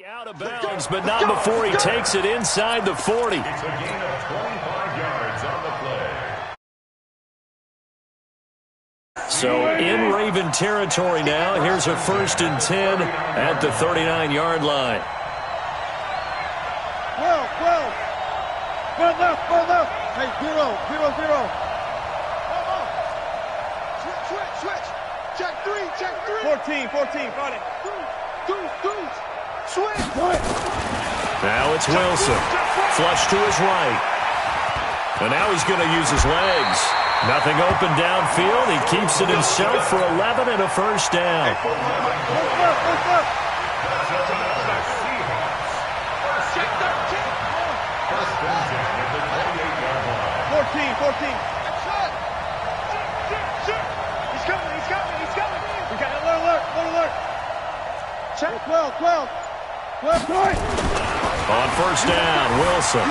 Out of bounds, but not before he takes it inside the 40. It's a gain of 25 yards on the play. So in Raven territory now. Here's a 1st and 10 at the 39-yard line. 12. Go left. Hey, 0. Switch. Check 3. 14, got it. Dude. Switch. Now it's Wilson. Flush to his right. And now he's going to use his legs. Nothing open downfield. He keeps it himself for 11 and a 1st down. Let's go. 14. He's coming. We got alert. Check 12. On 1st down, Wilson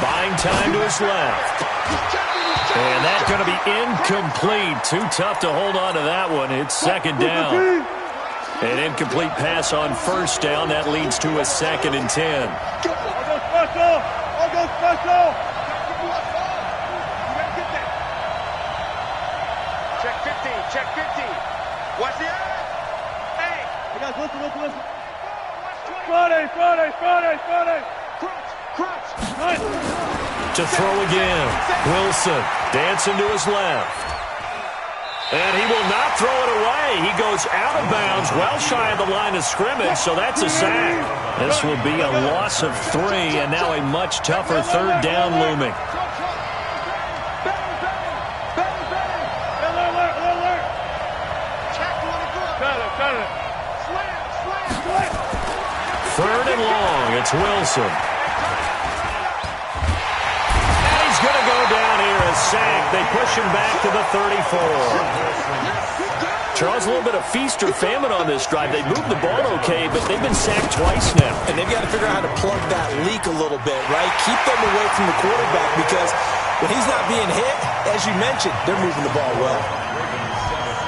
buying time to his left. And that's going to be incomplete. Too tough to hold on to that one. It's 2nd down. An incomplete pass on 1st down. That leads to a 2nd and 10. I'll go special. Check 15. Watch the eye. Hey. Hey guys, listen. Friday. Crunch. To throw again. Wilson dancing to his left. And he will not throw it away. He goes out of bounds, well shy of the line of scrimmage, so that's a sack. This will be a loss of 3, and now a much tougher 3rd down looming. Third and long, it's Wilson. And he's going to go down here, a sack. They push him back to the 34. Charles, a little bit of feast or famine on this drive. They moved the ball okay, but they've been sacked twice now. And they've got to figure out how to plug that leak a little bit, right? Keep them away from the quarterback because when he's not being hit, as you mentioned, they're moving the ball well.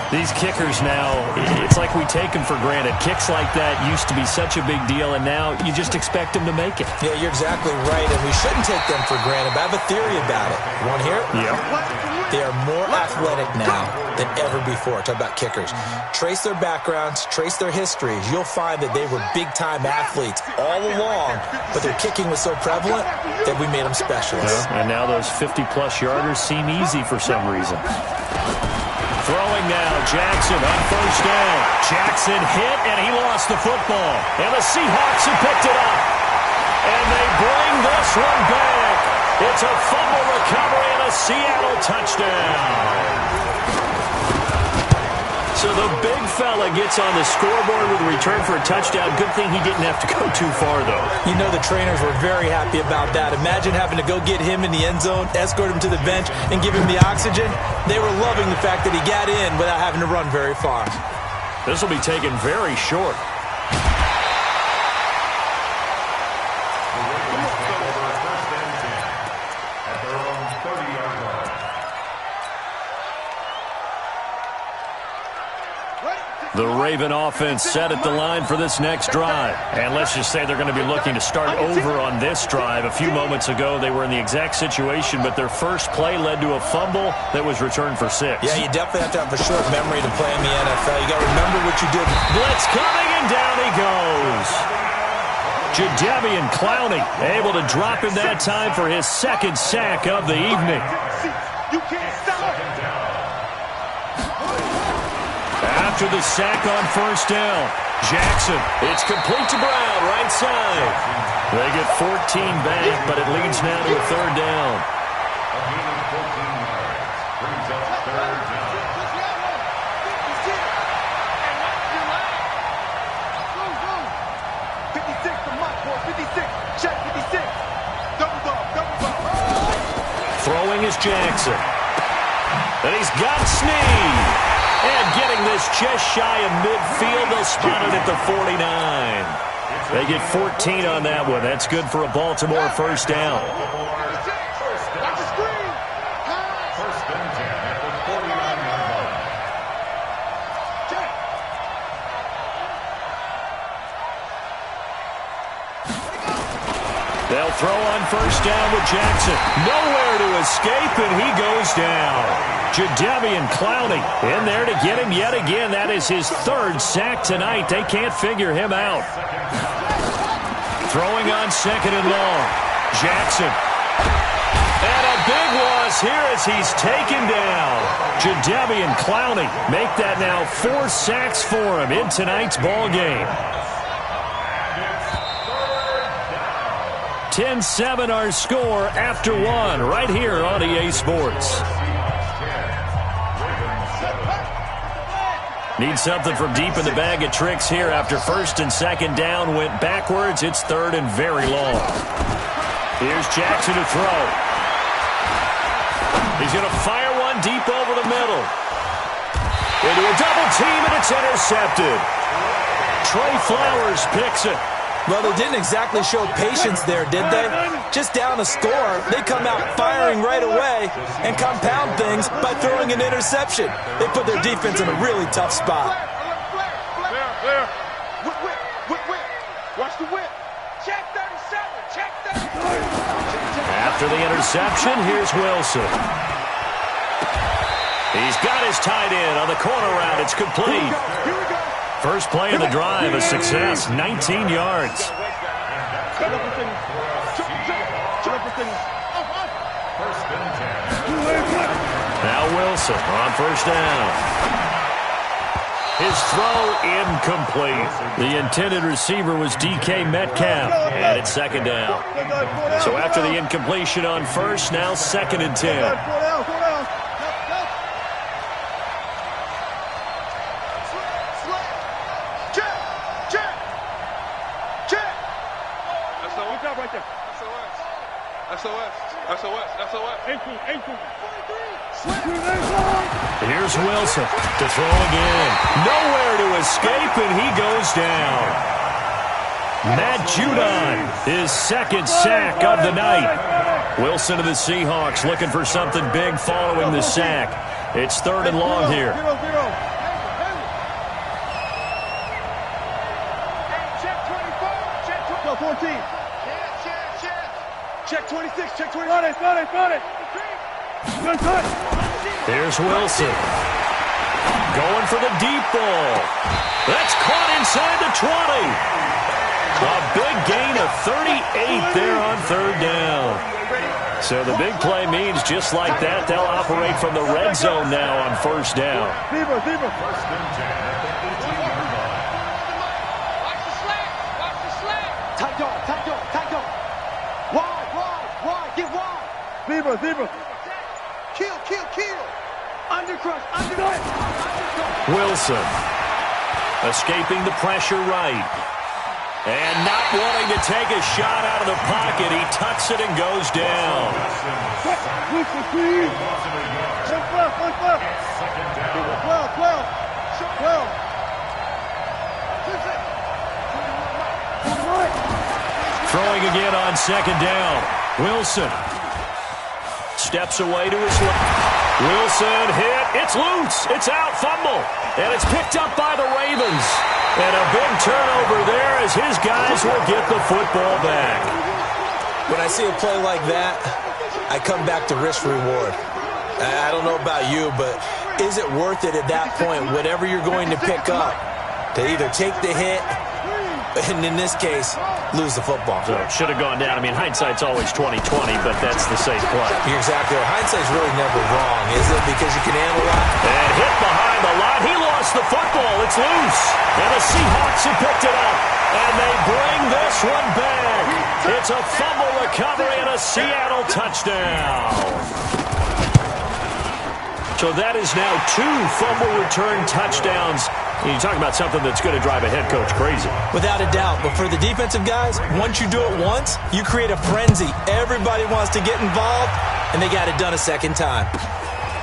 These kickers now, it's like we take them for granted. Kicks like that used to be such a big deal, and now you just expect them to make it. Yeah, you're exactly right, and we shouldn't take them for granted, but I have a theory about it. You want to hear it? Yeah. They are more athletic now than ever before. Talk about kickers. Trace their backgrounds, trace their histories. You'll find that they were big-time athletes all along, but their kicking was so prevalent that we made them specialists. Yeah, and now those 50-plus yarders seem easy for some reason. Throwing now, Jackson on 1st down. Jackson hit, and he lost the football. And the Seahawks have picked it up. And they bring this one back. It's a fumble recovery and a Seattle touchdown. So the big fella gets on the scoreboard with a return for a touchdown. Good thing he didn't have to go too far, though. You know the trainers were very happy about that. Imagine having to go get him in the end zone, escort him to the bench, and give him the oxygen. They were loving the fact that he got in without having to run very far. This will be taken very short. The Raven offense set at the line for this next drive. And let's just say they're going to be looking to start over on this drive. A few moments ago, they were in the exact situation, but their first play led to a fumble that was returned for 6. Yeah, you definitely have to have a short memory to play in the NFL. You got to remember what you did. Blitz coming, and down he goes. Jadeveon Clowney able to drop him that time for his 2nd sack of the evening. You can't stop. After the sack on 1st down, Jackson, it's complete to Brown, right side. They get 14 back, but it leads now to a 3rd down. Brings up 3rd down. Throwing is Jackson. And he's got Snead. And getting this just shy of midfield, they'll spot it at the 49. They get 14 on that one. That's good for a Baltimore 1st down. First and 10 at the 49-yard line. They'll throw on first down with Jackson. Nowhere to escape, and he goes down. Jadeveon Clowney in there to get him yet again. That is his third sack tonight. They can't figure him out. Throwing on second and long. Jackson. And a big loss here as he's taken down. Jadeveon Clowney make that now 4 sacks for him in tonight's ball game. 10-7 our score after one right here on EA Sports. Need something from deep in the bag of tricks here after first and second down went backwards. It's third and very long. Here's Jackson to throw. He's going to fire one deep over the middle. Into a double team, and it's intercepted. Trey Flowers picks it. Well, they didn't exactly show patience there, did they? Just down a score, they come out firing right away and compound things by throwing an interception. They put their defense in a really tough spot. Watch the whip. Check 37. Check 37. After the interception, here's Wilson. He's got his tight end on the corner route. It's complete. Here we go. First play of the drive, a success, 19 yards. Now Wilson on first down. His throw incomplete. The intended receiver was DK Metcalf, and it's second down. So after the incompletion on first, now second and 10. Here's Wilson to throw again. Nowhere to escape, and he goes down. Matt Judon, his second sack of the night. Wilson of the Seahawks looking for something big following the sack. It's third and long here. Check 26, check 20. Got it. Here's Wilson. Going for the deep ball. That's caught inside the 20. A big gain of 38 there on third down. So the big play means just like that, they'll operate from the red zone now on first down. Zebra. Tight dog. Wide, get wide. Zebra. Kill. Undercrush. Wilson escaping the pressure right. And not wanting to take a shot out of the pocket. He tucks it and goes down. Throwing again on second down. Wilson steps away to his left. Wilson hit. It's loose. It's out. Fumble. And it's picked up by the Ravens. And a big turnover there as his guys will get the football back. When I see a play like that, I come back to risk reward. I don't know about you, but is it worth it at that point, whatever you're going to pick up, to either take the hit, and in this case, lose the football? So it should have gone down. I mean, hindsight's always 20/20, but that's the safe play. You're exactly right. Hindsight's really never wrong, is it? Because you can analyze. And hit behind the line. He lost the football. It's loose. And the Seahawks have picked it up. And they bring this one back. It's a fumble recovery and a Seattle touchdown. So that is now 2 fumble return touchdowns. You talk about something that's going to drive a head coach crazy. Without a doubt. But for the defensive guys, once you do it once, you create a frenzy. Everybody wants to get involved, and they got it done a second time.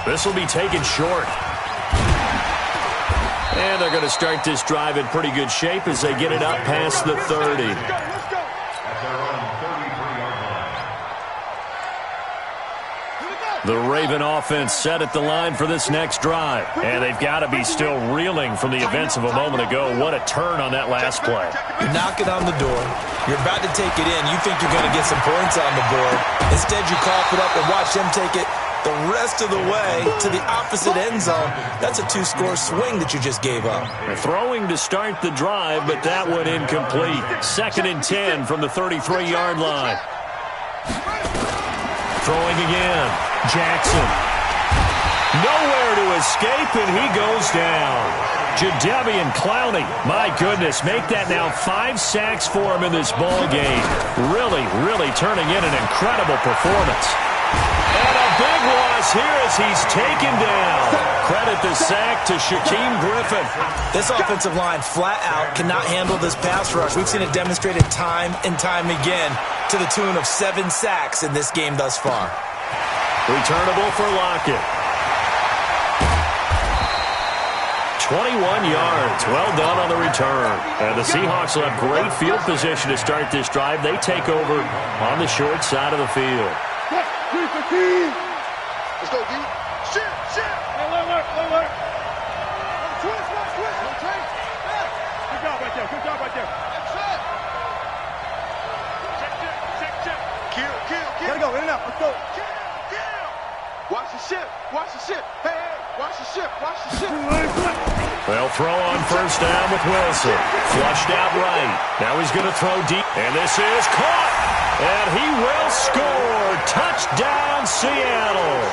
This will be taken short. And they're going to start this drive in pretty good shape as they get it up past the 30. Let's go. The Raven offense set at the line for this next drive. And they've got to be still reeling from the events of a moment ago. What a turn on that last play. You're knocking on the door. You're about to take it in. You think you're going to get some points on the board. Instead, you cough it up and watch them take it the rest of the way to the opposite end zone. That's a two-score swing that you just gave up. Throwing to start the drive, but that one incomplete. 2nd and 10 from the 33-yard line. Throwing again. Jackson. Nowhere to escape, and he goes down. Jadeveon Clowney, my goodness, make that now 5 sacks for him in this ball game. Really, really turning in an incredible performance. And a big loss here as he's taken down. Credit the sack to Shaquem Griffin. This offensive line flat out cannot handle this pass rush. We've seen it demonstrated time and time again to the tune of 7 sacks in this game thus far. Returnable for Lockett. 21 yards. Well done on the return. And the Seahawks will have great field position to start this drive. They take over on the short side of the field. Let's go, D. Shit. Hey, alert. Twist. Good job right there. Check. Kill. Gotta go, in and out. Let's go. Kill. Watch the ship. Hey, watch the ship. They'll throw on first down with Wilson. Flushed out right. Now he's going to throw deep. And this is caught. And he will score. Touchdown, Seattle.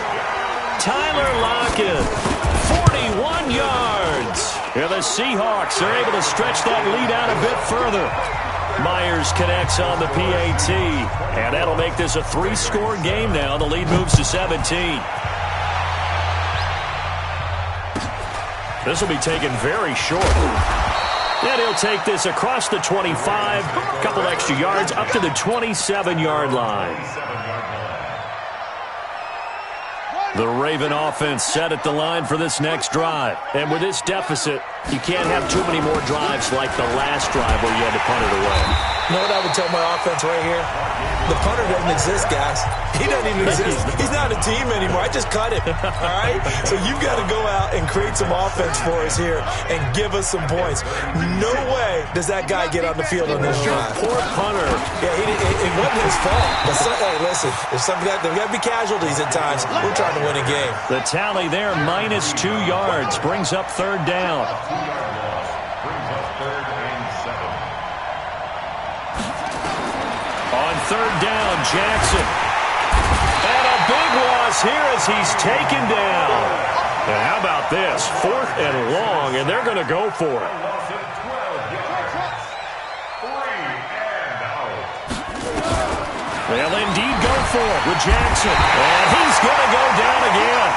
Tyler Lockett, 41 yards. And the Seahawks are able to stretch that lead out a bit further. Myers connects on the PAT. And that'll make this a 3-score game now. The lead moves to 17. This will be taken very short. And he'll take this across the 25, a couple extra yards, up to the 27-yard line. The Raven offense set at the line for this next drive. And with this deficit, you can't have too many more drives like the last drive where you had to punt it away. You know what I would tell my offense right here? The punter doesn't exist, guys. He doesn't even exist. He's not a team anymore. I just cut him, all right? So you've got to go out and create some offense for us here and give us some points. No way does that guy get on the field on this drive. Poor punter. Yeah, it wasn't his fault. But hey, listen, there's got to be casualties at times. We're trying to win a game. The tally there, minus 2 yards, brings up 3rd down. On 3rd down, Jackson. And a big loss here as he's taken down. And how about this? 4th and long, and they're going to go for it. They'll indeed go for it with Jackson. And he's going to go down again.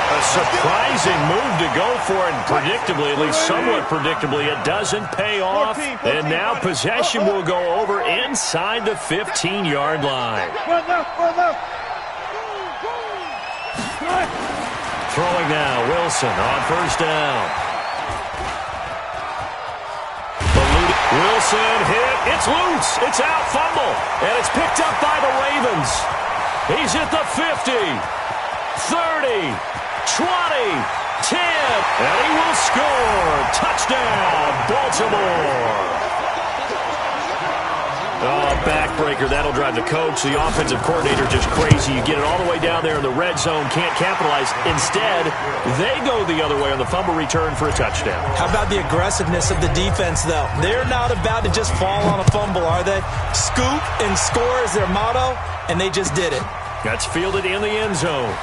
A surprising move to go for it, and predictably, at least somewhat predictably, it doesn't pay off. And now possession will go over inside the 15-yard line. Throwing now, Wilson on first down. Wilson hit. It's loose. It's out. Fumble. And it's picked up by the Ravens. He's at the 50, 30, 20, 10, and he will score. Touchdown, Baltimore. Oh, backbreaker. That'll drive the coach, the offensive coordinator, just crazy. You get it all the way down there in the red zone, can't capitalize. Instead, they go the other way on the fumble return for a touchdown. How about the aggressiveness of the defense, though? They're not about to just fall on a fumble, are they? Scoop and score is their motto, and they just did it. That's fielded in the end zone.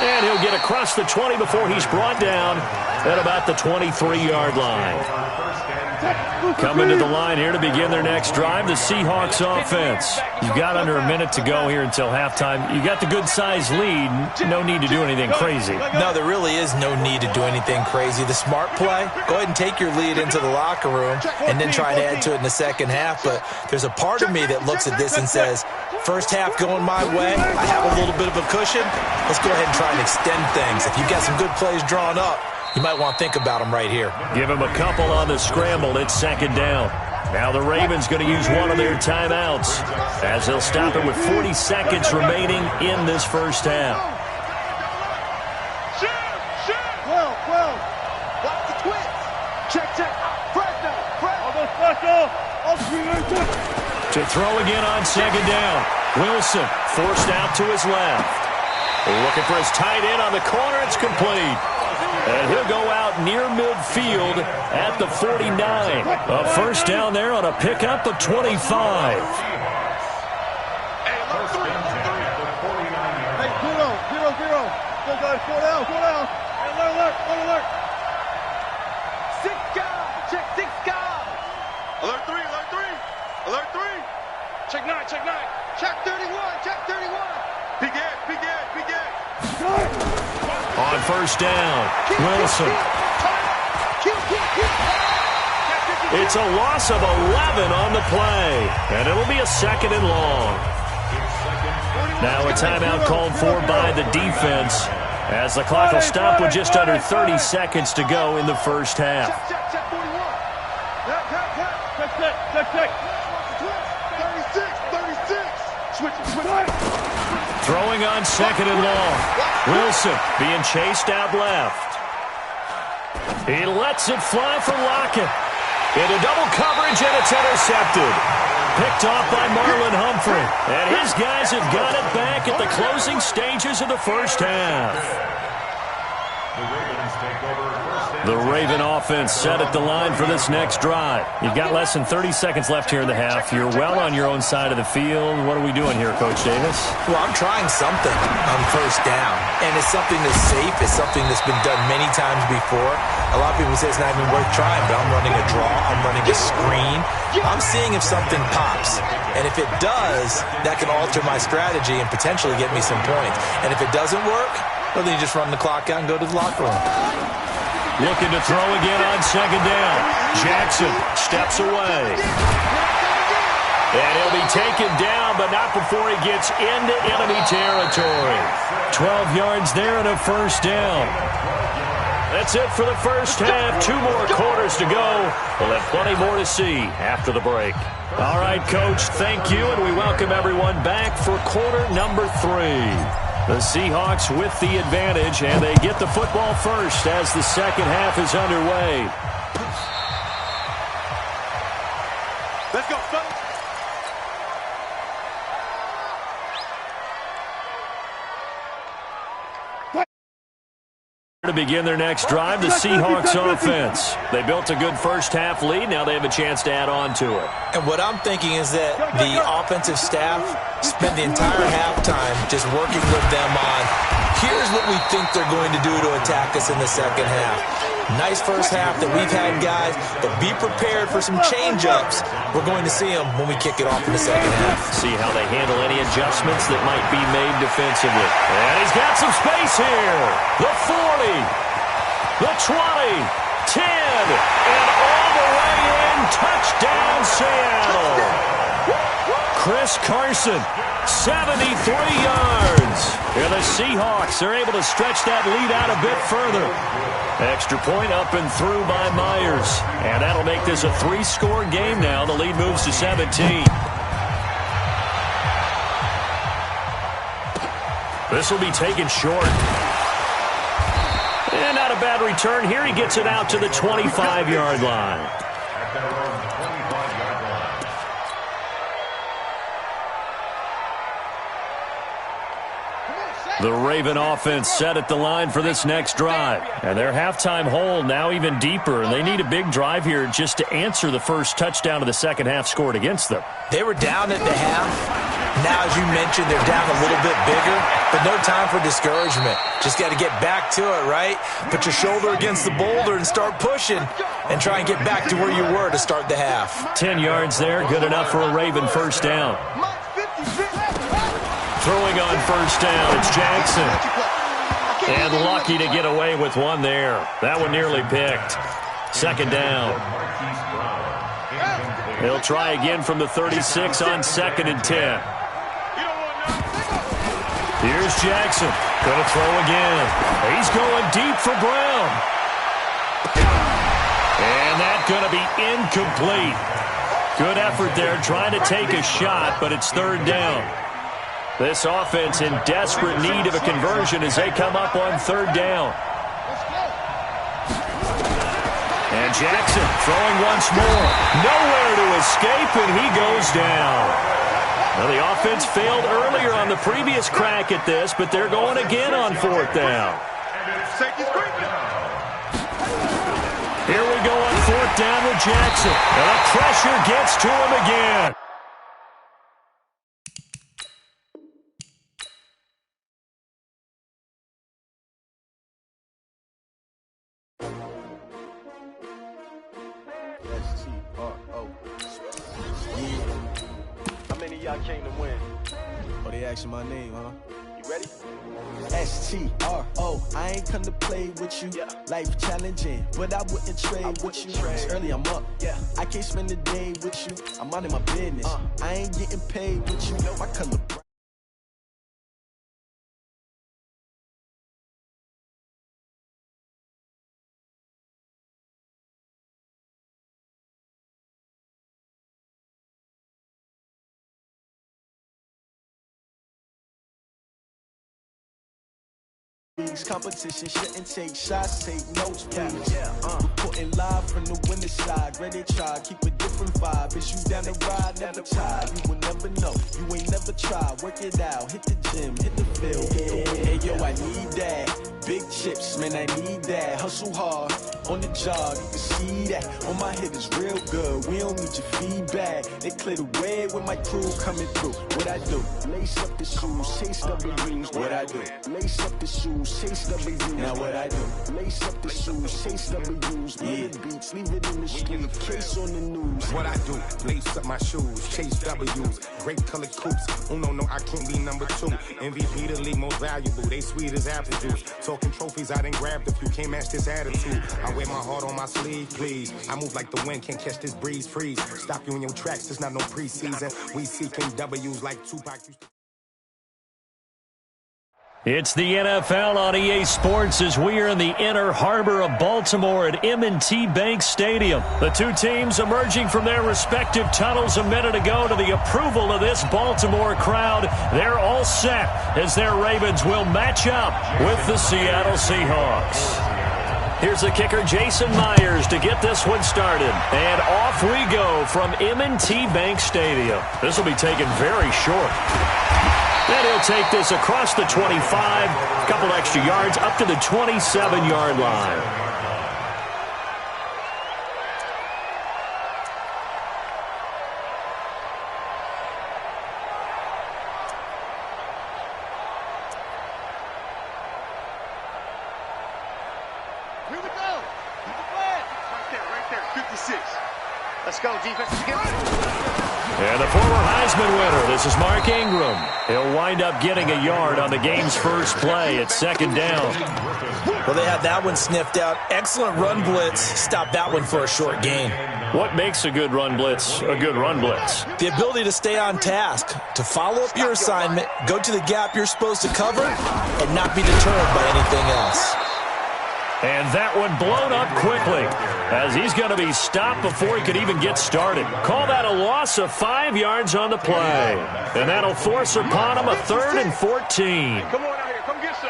And he'll get across the 20 before he's brought down at about the 23-yard line. Coming to the line here to begin their next drive, the Seahawks offense. You've got under a minute to go here until halftime. You got the good-sized lead. No need to do anything crazy. No, there really is no need to do anything crazy. The smart play, go ahead and take your lead into the locker room and then try and add to it in the second half. But there's a part of me that looks at this and says, first half going my way, I have a little bit of a cushion. Let's go ahead and try and extend things. If you've got some good plays drawn up, you might want to think about them right here. Give him a couple on the scramble. It's 2nd down. Now the Ravens going to use one of their timeouts as they'll stop it with 40 seconds remaining in this first half. 12. Watch the twins. Check. Fresno. To throw again on second down. Wilson forced out to his left. Looking for his tight end on the corner. It's complete. And he'll go out near midfield at the 49. A first down there on a pickup of 25. Hey, 0. Go, guys. Go down. Alert. 6 guys. Check 6 guys. Alert 3. Check 9. Check 31. Big head. On first down, Wilson. It's a loss of 11 on the play, and it'll be a second and long. Now a timeout called for by the defense as the clock will stop with just under 30 seconds to go in the first half. Check 41. Check. 36. Switch. Throwing on second and long. Wilson being chased out left. He lets it fly for Lockett. Into double coverage, and it's intercepted. Picked off by Marlon Humphrey. And his guys have got it back at the closing stages of the first half. The Raven offense set at the line for this next drive. You've got less than 30 seconds left here in the half. You're well on your own side of the field. What are we doing here, Coach Davis? Well, I'm trying something on first down, and it's something that's safe. It's something that's been done many times before. A lot of people say it's not even worth trying, but I'm running a draw. I'm running a screen. I'm seeing if something pops, and if it does, that can alter my strategy and potentially get me some points. And if it doesn't work, well, then you just run the clock out and go to the locker room. Looking to throw again on second down. Jackson steps away. And he'll be taken down, but not before he gets into enemy territory. 12 yards there and a first down. That's it for the first half. 2 more quarters to go. We'll have plenty more to see after the break. All right, Coach, thank you, and we welcome everyone back for quarter number 3. The Seahawks with the advantage, and they get the football first as the second half is underway. Let's go, son. To begin their next drive, the Seahawks offense. They built a good first half lead. Now they have a chance to add on to it. And what I'm thinking is that the offensive staff spent the entire halftime just working with them on, here's what we think they're going to do to attack us in the second half. Nice first half that we've had, guys, but be prepared for some change-ups. We're going to see them when we kick it off in the second half. See how they handle any adjustments that might be made defensively. And he's got some space here. The 40, the 20, 10, and all the way in. Touchdown, Seattle. Chris Carson, 73 yards. And the Seahawks are able to stretch that lead out a bit further. Extra point up and through by Myers. And that'll make this a 3-score game now. The lead moves to 17. This will be taken short. And not a bad return here. He gets it out to the 25-yard line. The Raven offense set at the line for this next drive. And their halftime hole now even deeper. And they need a big drive here just to answer the first touchdown of the second half scored against them. They were down at the half. Now, as you mentioned, they're down a little bit bigger, but no time for discouragement. Just got to get back to it, right? Put your shoulder against the boulder and start pushing and try and get back to where you were to start the half. 10 yards there, good enough for a Raven first down. Throwing on first down, it's Jackson. And lucky to get away with one there. That one nearly picked. Second down. He'll try again from the 36 on second and 10. Here's Jackson. Going to throw again. He's going deep for Brown. And that's going to be incomplete. Good effort there trying to take a shot, but it's third down. This offense in desperate need of a conversion as they come up on third down. And Jackson throwing once more. Nowhere to escape, and he goes down. Now, the offense failed earlier on the previous crack at this, but they're going again on fourth down. Here we go on fourth down with Jackson. And the pressure gets to him again. S-T-R-O. How many of y'all came to win? Oh, they asking my name, huh? You ready? S-T-R-O. I ain't come to play with you. Yeah. Life challenging, but I wouldn't trade with you. It's early, I'm up. Yeah. I can't spend the day with you. I'm minding my business. I ain't getting paid with you. My color bright. Competition shouldn't take shots, take notes, please. Reporting live from the winter side, ready to try, keep a different vibe. Is you down the ride, never tired, you will never know. You ain't never tried, work it out, hit the gym, hit the field. Hey yo, I need that. Big chips, man, I need that. Hustle hard, on the job, you can see that. On my head is real good, we don't need your feedback. They clear the way with my crew coming through. What I do? Lace up the shoes, chase W's. What I do? Lace up the shoes, chase W's. Now what I do? Lace up the shoes, chase W's. Yeah, beats, leave it in the street, case on the news. What I do? Lace up my shoes, chase W's. Great colored coops. Oh no, I can't be number 2. MVP the league most valuable. They sweet as apple juice. Talking trophies, I didn't grab the few. Can't match this attitude. I wear my heart on my sleeve, please. I move like the wind, can't catch this breeze, freeze. Stop you in your tracks, there's not no preseason. We seeking W's like Tupac used to. It's the NFL on EA Sports as we are in the inner harbor of Baltimore at M&T Bank Stadium. The two teams emerging from their respective tunnels a minute ago to the approval of this Baltimore crowd. They're all set as their Ravens will match up with the Seattle Seahawks. Here's the kicker, Jason Myers, to get this one started. And off we go from M&T Bank Stadium. This will be taken very short. And he'll take this across the 25, a couple extra yards up to the 27-yard line. Here we go. Right there. 56. Let's go, defense. And the former Heisman winner, this is Mark Ingram. He'll wind up getting a yard on the game's first play at second down. Well, they had that one sniffed out. Excellent run blitz. Stop that one for a short gain. What makes a good run blitz a good run blitz? The ability to stay on task, to follow up your assignment, go to the gap you're supposed to cover, and not be deterred by anything else. And that one blown up quickly as he's going to be stopped before he could even get started. Call that a loss of 5 yards on the play. And that'll force upon him a 3rd and 14. Come on out here. Come get some.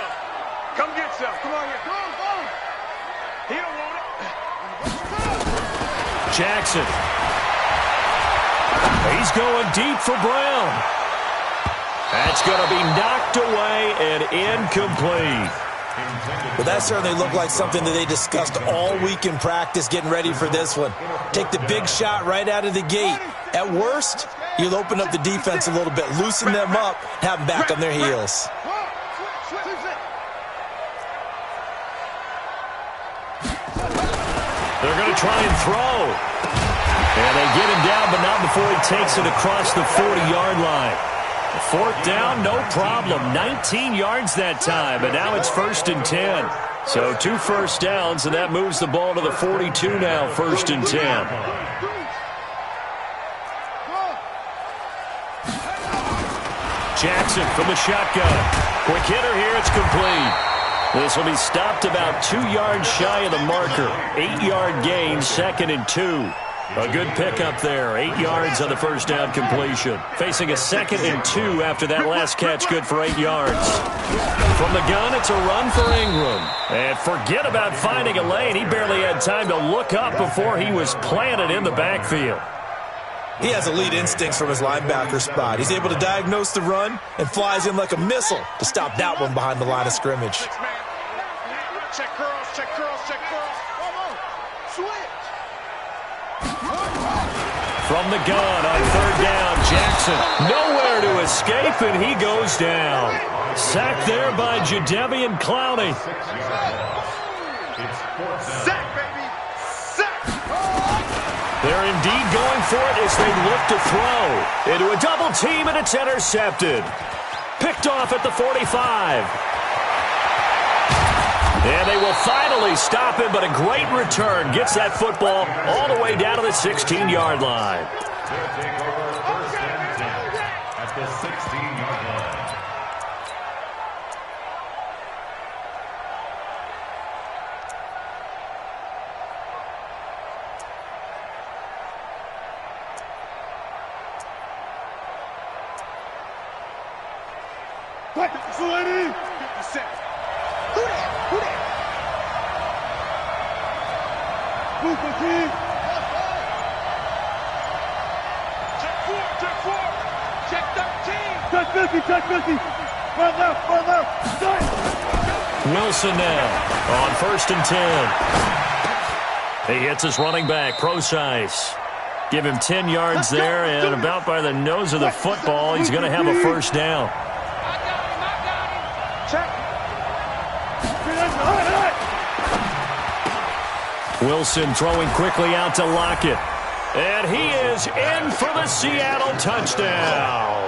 Come get some. Come on here. Come on. He don't want it. Jackson. He's going deep for Brown. That's going to be knocked away and incomplete. Well, that certainly looked like something that they discussed all week in practice getting ready for this one. Take the big shot right out of the gate. At worst, you'll open up the defense a little bit, loosen them up, have them back on their heels. They're going to try and throw. And they get him down, but not before he takes it across the 40-yard line. Fourth down, no problem. 19 yards that time, and now it's 1st and 10. So 2 first downs, and that moves the ball to the 42 now, 1st and 10. Jackson from the shotgun. Quick hitter here, it's complete. This will be stopped about 2 yards shy of the marker. 8-yard gain, 2nd and 2. A good pickup there. 8 yards on the first down completion. Facing a 2nd and 2 after that last catch, good for 8 yards. From the gun, it's a run for Ingram. And forget about finding a lane. He barely had time to look up before he was planted in the backfield. He has elite instincts from his linebacker spot. He's able to diagnose the run and flies in like a missile to stop that one behind the line of scrimmage. Check girls, check girls, check girls. Switch. From the gun on 3rd down, Jackson nowhere to escape, and he goes down. Sacked there by Jadeveon Clowney. Sack, baby. Sack. They're indeed going for it as they look to throw. Into a double team, and it's intercepted. Picked off at the 45. And they will finally stop him, but a great return gets that football all the way down to the 16-yard line. They'll take over 1st and 10 at the 16-yard line. Check 4. Check 13. Check 50. Check 50. Run left. Wilson now on 1st and 10. He hits his running back, Procise. Give him 10 yards there, and about by the nose of the football, he's going to have a 1st down. I got him. Check. Wilson throwing quickly out to Lockett. And he is in for the Seattle touchdown.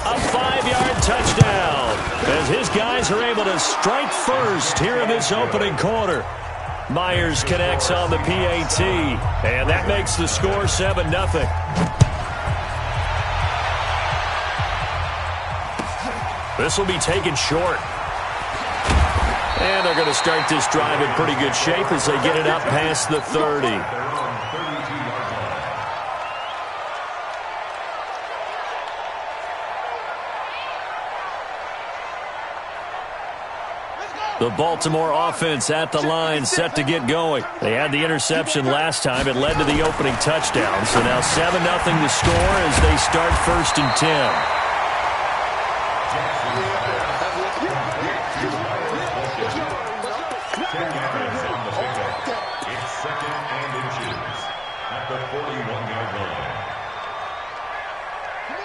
A 5-yard touchdown as his guys are able to strike first here in this opening quarter. Myers connects on the PAT, and that makes the score 7-0. This will be taken short. And they're going to start this drive in pretty good shape as they get it up past the 30. The Baltimore offense at the line, set to get going. They had the interception last time. It led to the opening touchdown. So now 7-0 the score as they start 1st and 10.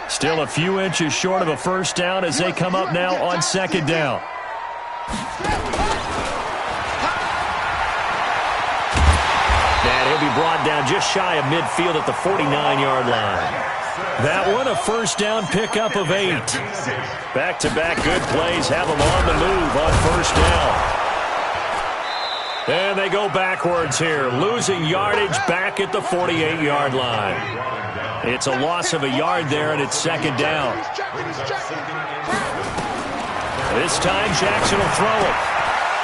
Still a few inches short of a 1st down as they come up now on 2nd down. And he'll be brought down just shy of midfield at the 49-yard line. That one, a 1st down pickup of 8. Back-to-back good plays have them on the move on 1st down. And they go backwards here, losing yardage back at the 48-yard line. It's a loss of a yard there, and it's 2nd down. This time, Jackson will throw it.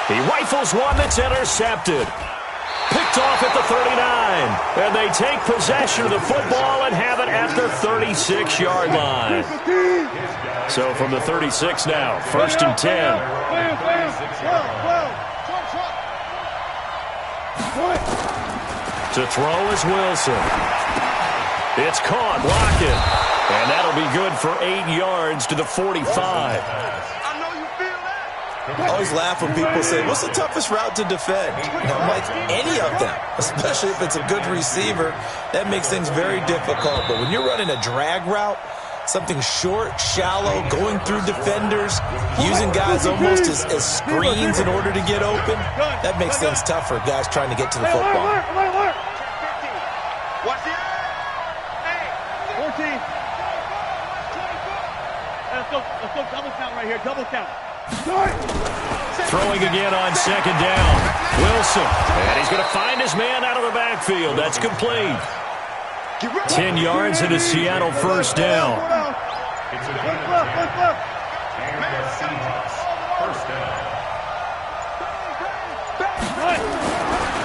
He rifles one that's intercepted. Picked off at the 39. And they take possession of the football and have it at the 36-yard line. So from the 36 now, 1st and 10. To throw is Wilson. It's caught, Lockett. And that'll be good for 8 yards to the 45. I know you feel that. I always laugh when people say, what's the toughest route to defend? And I'm like, any of them, especially if it's a good receiver. That makes things very difficult. But when you're running a drag route, something short, shallow, going through defenders, using guys almost as screens in order to get open, that makes things tough for guys trying to get to the football. Watch it. 14. Let's go double count right here. Double count. Throwing again on 2nd down. Wilson. And he's going to find his man out of the backfield. That's complete. 10 yards and a Seattle 1st down. It's a left. And the Seahawks 1st down.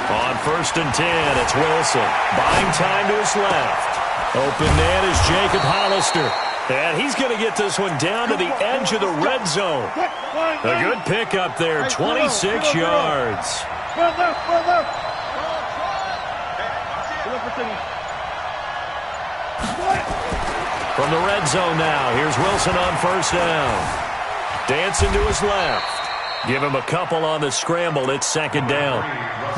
On 1st and 10. It's Wilson. Buying time to his left. Open man is Jacob Hollister. And he's going to get this one down to the edge of the red zone. A good pick up there, 26 yards. From the red zone now, here's Wilson on 1st down. Dancing to his left. Give him a couple on the scramble. It's 2nd down.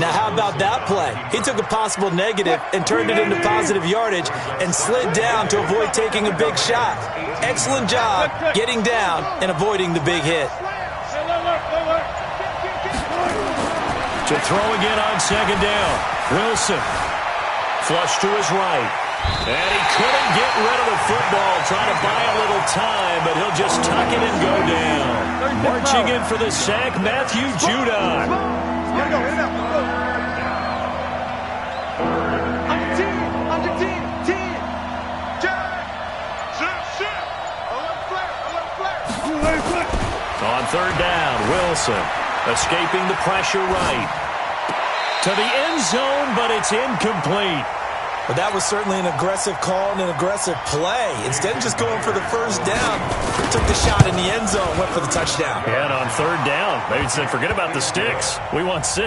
Now, how about that play? He took a possible negative and turned it into positive yardage and slid down to avoid taking a big shot. Excellent job getting down and avoiding the big hit. To throw again on 2nd down. Wilson. Flush to his right. And he couldn't get rid of the football, trying to buy a little time, but he'll just tuck it and go down. Marching in for the sack, Matthew Judon. On 3rd down, Wilson escaping the pressure right. To the end zone, but it's incomplete. Well, that was certainly an aggressive call and an aggressive play. Instead of just going for the 1st down, took the shot in the end zone, went for the touchdown. And on 3rd down, maybe said, forget about the sticks. We want 6.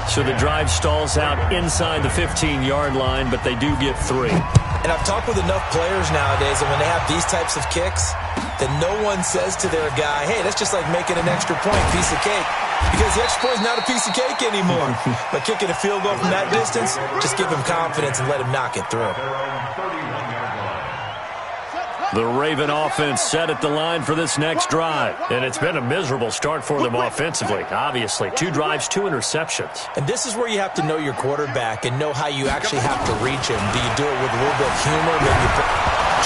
So the drive stalls out inside the 15-yard line, but they do get 3. And I've talked with enough players nowadays, and when they have these types of kicks, then no one says to their guy, hey, that's just like making an extra point, piece of cake. Because the extra point is not a piece of cake anymore. But kicking a field goal from that distance, just give him confidence and let him knock it through. The Raven offense set at the line for this next drive. And it's been a miserable start for them offensively, obviously. 2 drives, 2 interceptions. And this is where you have to know your quarterback and know how you actually have to reach him. Do you do it with a little bit of humor? Maybe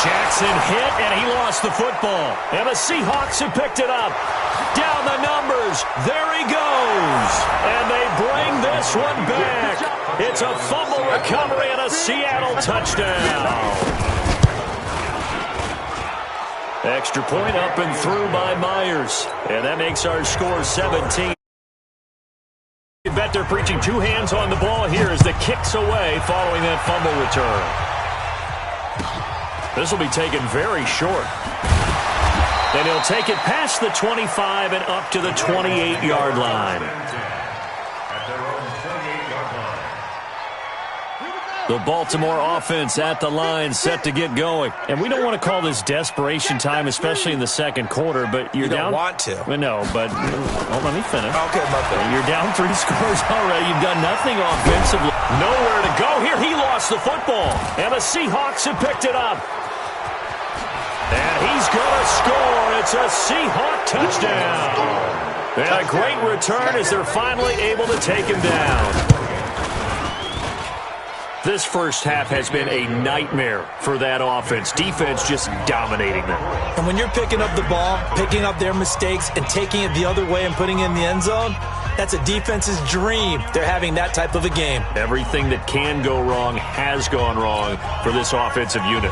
Jackson hit, and he lost the football. And the Seahawks have picked it up. Down the numbers. There he goes. And they bring this one back. It's a fumble recovery and a Seattle touchdown. Extra point up and through by Myers. And that makes our score 17. You bet they're preaching 2 hands on the ball here as the kick's away following that fumble return. This will be taken very short. And he'll take it past the 25 and up to the 28-yard line. The Baltimore offense at the line set to get going. And we don't want to call this desperation time, especially in the 2nd quarter, but you're down. You don't want to. No, but let me finish. Okay, my bad. You're down 3 scores already. You've done nothing offensively. Nowhere to go. Here he lost the football. And the Seahawks have picked it up. And he's going to score. It's a Seahawk touchdown. And a great return as they're finally able to take him down. This first half has been a nightmare for that offense. Defense just dominating them. And when you're picking up the ball, picking up their mistakes, and taking it the other way and putting it in the end zone, that's a defense's dream. They're having that type of a game. Everything that can go wrong has gone wrong for this offensive unit.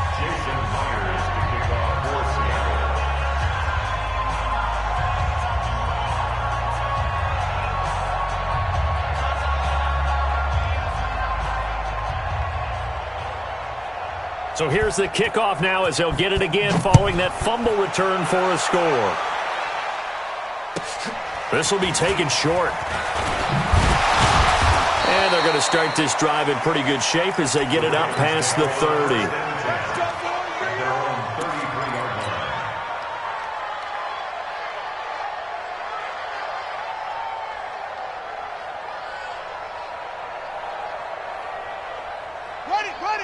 So here's the kickoff now as they'll get it again following that fumble return for a score. This will be taken short. And they're going to start this drive in pretty good shape as they get it up past the 30.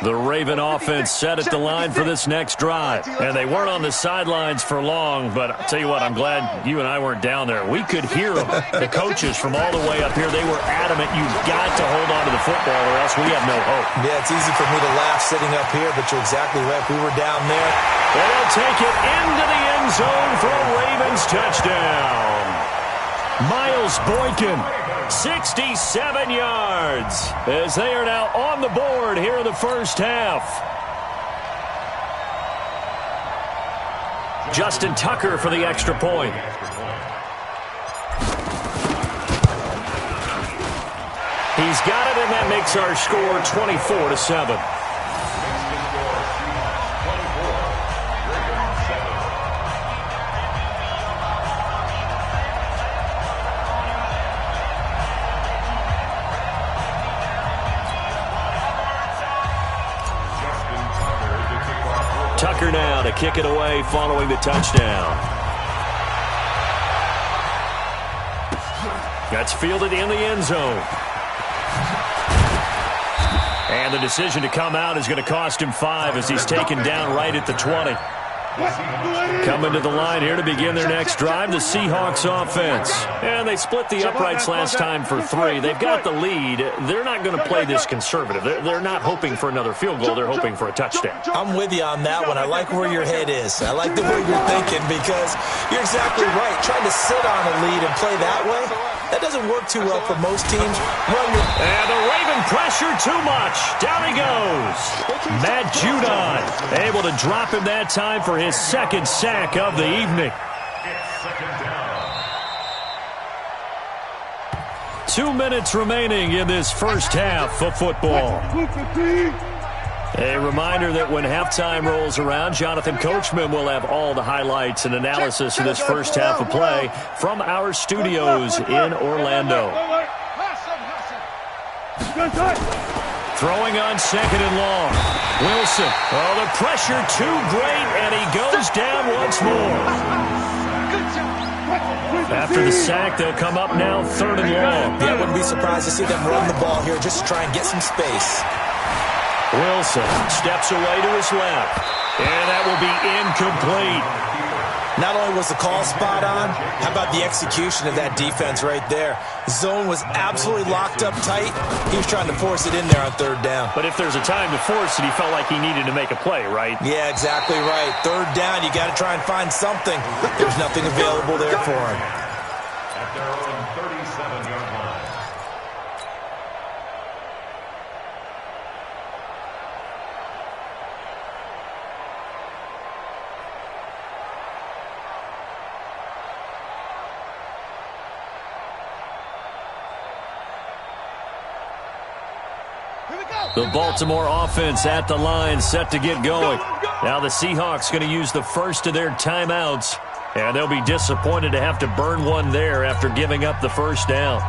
The Raven offense set at the line for this next drive. And they weren't on the sidelines for long, but I'll tell you what, I'm glad you and I weren't down there. We could hear them. The coaches from all the way up here, they were adamant, you've got to hold on to the football or else we have no hope. Yeah, it's easy for me to laugh sitting up here, but you're exactly right. We were down there. And they'll take it into the end zone for a Ravens touchdown. Miles Boykin, 67 yards, as they are now on the board here in the first half. Justin Tucker for the extra point. He's got it, and that makes our score 24-7. Tucker now to kick it away following the touchdown. That's fielded in the end zone. And the decision to come out is going to cost him 5 as he's taken down right at the 20. Coming to the line here to begin their next drive, the Seahawks offense. And they split the uprights last time for 3. They've got the lead. They're not going to play this conservative. They're not hoping for another field goal. They're hoping for a touchdown. I'm with you on that one. I like where your head is. I like the way you're thinking because you're exactly right. Trying to sit on a lead and play that way, that doesn't work too well for most teams. And the Raven pressure too much. Down he goes. Matt Judon able to drop him that time for his second sack of the evening. 2 minutes remaining in this first half of football. A reminder that when halftime rolls around, Jonathan Coachman will have all the highlights and analysis of this first half of play from our studios in Orlando. Throwing on second and long. Wilson. Oh, the pressure too great, and he goes down once more. After the sack, they'll come up now third and long. Yeah, I wouldn't be surprised to see them run the ball here just to try and get some space. Wilson steps away to his left, and that will be incomplete. Not only was the call spot on, how about the execution of that defense right there? Zone was absolutely locked up tight. He was trying to force it in there on third down. But if there's a time to force it, he felt like he needed to make a play, right? Yeah, exactly right. Third down, you got to try and find something. There's nothing available there for him. At their own 37-yard line. The Baltimore offense at the line, set to get going. Now the Seahawks going to use the first of their timeouts, and they'll be disappointed to have to burn one there after giving up the first down.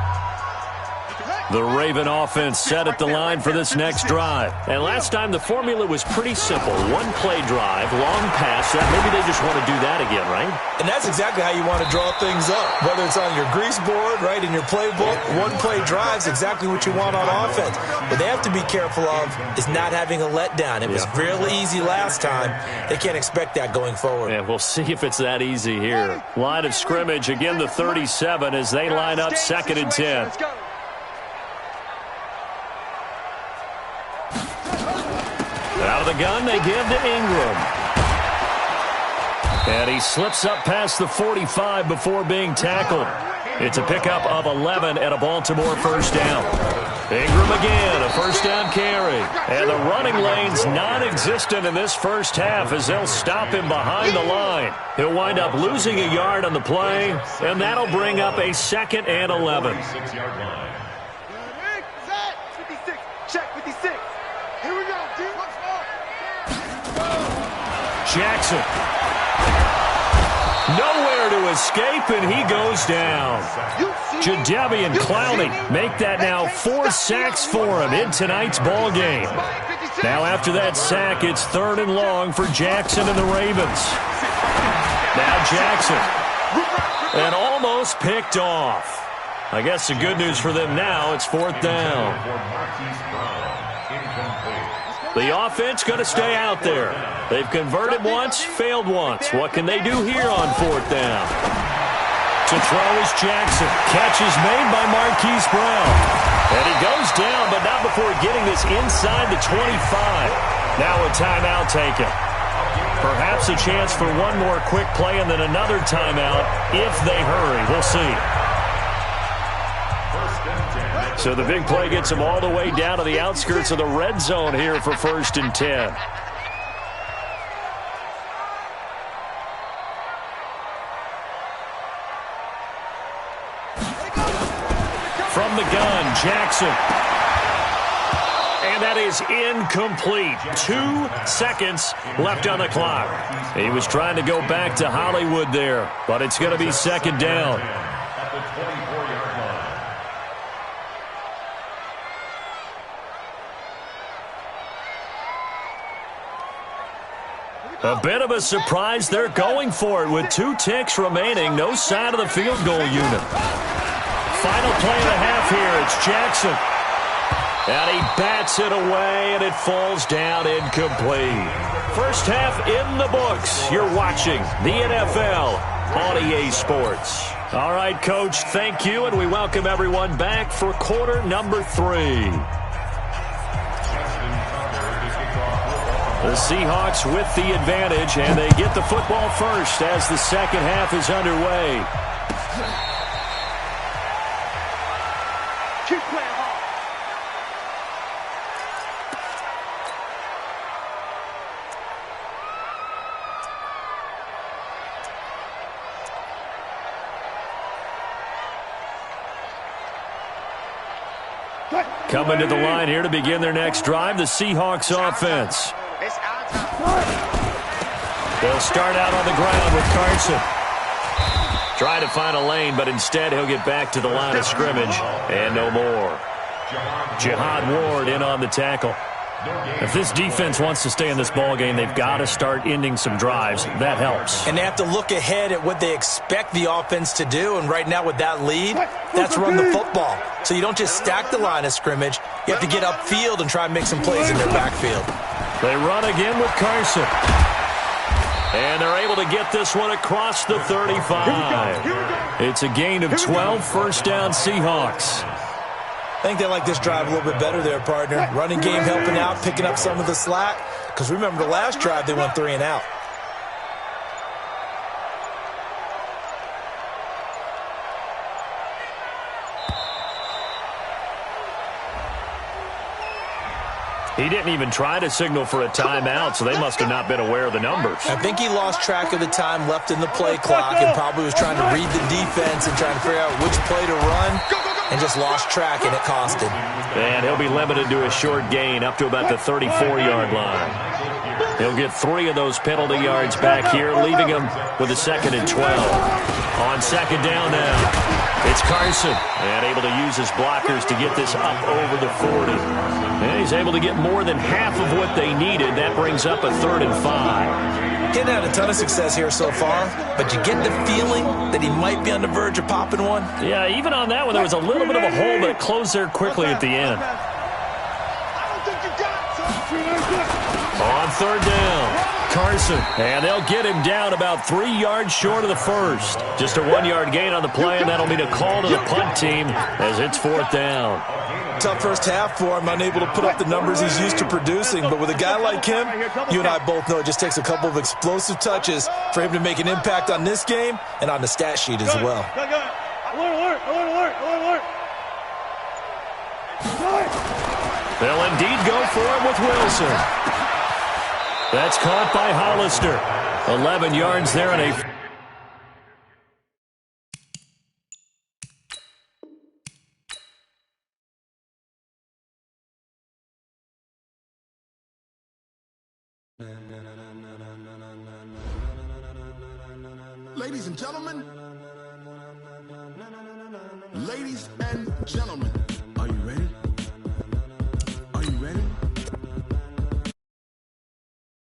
The Raven offense set at the line for this next drive. And last time the formula was pretty simple. One-play drive, long pass. Maybe they just want to do that again, right? And that's exactly how you want to draw things up. Whether it's on your grease board, right, in your playbook, one-play drive's exactly what you want on offense. What they have to be careful of is not having a letdown. It was really easy last time. They can't expect that going forward. And we'll see if it's that easy here. Line of scrimmage, again the 37 as they line up second and 10. Out of the gun, they give to Ingram. And he slips up past the 45 before being tackled. It's a pickup of 11 and a Baltimore first down. Ingram again, a first down carry. And the running lane's non-existent in this first half as they'll stop him behind the line. He'll wind up losing a yard on the play, and that'll bring up a second and 11. 6-yard line. Check 56. Here we go, dude. Jackson. Nowhere to escape, and he goes down. Jadeveon Clowney make that now 4 sacks for him in tonight's ball game. Now after that sack, it's third and long for Jackson and the Ravens. Now Jackson. And almost picked off. I guess the good news for them now, it's fourth down. The offense going to stay out there. They've converted once, failed once. What can they do here on fourth down? To throw is Jackson. Catch is made by Marquise Brown. And he goes down, but not before getting this inside the 25. Now a timeout taken. Perhaps a chance for one more quick play and then another timeout if they hurry. We'll see. So the big play gets them all the way down to the outskirts of the red zone here for first and 10. From the gun, Jackson. And that is incomplete. 2 seconds left on the clock. He was trying to go back to Hollywood there, but it's going to be second down. At the 24-yard line. A bit of a surprise. They're going for it with 2 ticks remaining. No sign of the field goal unit. Final play and a half here. It's Jackson. And he bats it away, and it falls down incomplete. First half in the books. You're watching the NFL on EA Sports. All right, Coach, thank you, and we welcome everyone back for quarter number 3. The Seahawks with the advantage, and they get the football first as the second half is underway. Keep playing hard. Coming to the line here to begin their next drive, the Seahawks offense. It's our time. They'll start out on the ground with Carson. Try to find a lane, but instead he'll get back to the line of scrimmage and no more. Jihad Ward in on the tackle. If this defense wants to stay in this ballgame, they've got to start ending some drives. That helps. And they have to look ahead at what they expect the offense to do. And right now with that lead, that's run the football. So you don't just stack the line of scrimmage. You have to get upfield and try and make some plays in their backfield. They run again with Carson. And they're able to get this one across the 35. It's a gain of 12, first down Seahawks. I think they like this drive a little bit better there, partner. Running game helping out, picking up some of the slack. Because remember the last drive, they went 3 and out. He didn't even try to signal for a timeout, so they must have not been aware of the numbers. I think he lost track of the time left in the play clock and probably was trying to read the defense and trying to figure out which play to run and just lost track, and it cost him. And he'll be limited to a short gain up to about the 34-yard line. He'll get 3 of those penalty yards back here, leaving him with a 2nd and 12. On second down now, it's Carson, and able to use his blockers to get this up over the 40. And he's able to get more than half of what they needed. That brings up a 3rd and 5. Getting had a ton of success here so far, but you get the feeling that he might be on the verge of popping one. Yeah, even on that one, there was a little bit of a hole, but it closed there quickly at the end. On 3rd down, Carson, and they'll get him down about 3 yards short of the first. Just a 1-yard gain on the play, and that'll mean a call to the punt team as it's 4th down. Tough first half for him, unable to put up the numbers he's used to producing. But with a guy like him, you and I both know it just takes a couple of explosive touches for him to make an impact on this game and on the stat sheet as well. They'll indeed go for it with Wilson. That's caught by Hollister. 11 yards there and a... Ladies and gentlemen, ladies and gentlemen,